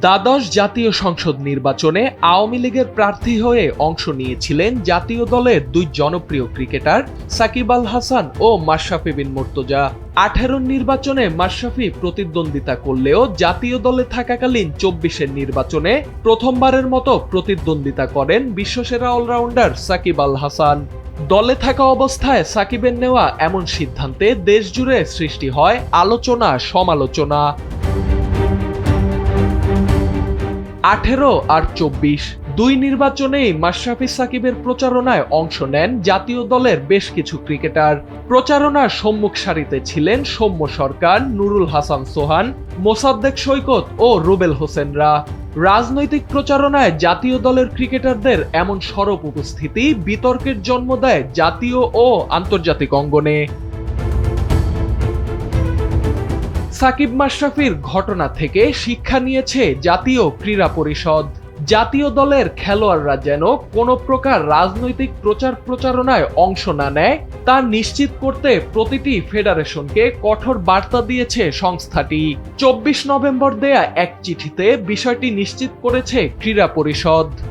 দ্বাদশ জাতীয় সংসদ নির্বাচনে আওয়ামী লীগের প্রার্থী হয়ে অংশ নিয়েছিলেন জাতীয় দলের দুই জনপ্রিয় ক্রিকেটার সাকিব আল হাসান ও মাশরাফি বিন মুর্তজা। 18 নির্বাচনে মাশরাফি প্রতিদ্বন্দ্বিতা করলেও জাতীয় দলে থাকাকালীন 24-এর নির্বাচনে প্রথমবারের মতো প্রতিদ্বন্দ্বিতা করেন বিশ্বসেরা অলরাউন্ডার সাকিব আল হাসান। দলে থাকা অবস্থায় সাকিবের নেওয়া এমন সিদ্ধান্তে দেশজুড়ে সৃষ্টি হয় আলোচনা সমালোচনা। 18 আর 24 দুই নির্বাচনেই মাশরাফি সাকিবের প্রচারণায় অংশ নেন জাতীয় দলের বেশ কিছু ক্রিকেটার। প্রচারণার সম্মুখ সারিতে ছিলেন সৌম্য সরকার, নুরুল হাসান সোহান, মোসাদ্দেক সৈকত ও রুবেল হোসেনরা। রাজনৈতিক প্রচারণায় জাতীয় দলের ক্রিকেটারদের এমন সরব উপস্থিতি বিতর্কের জন্ম দেয় জাতীয় ও আন্তর্জাতিক অঙ্গনে। সাকিব মাশরাফির ঘটনা থেকে শিক্ষা নিয়েছে জাতীয় ক্রীড়া পরিষদ। জাতীয় দলের খেলোয়াড়রা যেন কোনো প্রকার রাজনৈতিক প্রচারণায় অংশ না নেয় তা নিশ্চিত করতে প্রতিটি ফেডারেশনকে কঠোর বার্তা দিয়েছে সংস্থাটি। 24 নভেম্বর দেয়া এক চিঠিতে বিষয়টি নিশ্চিত করেছে ক্রীড়া পরিষদ।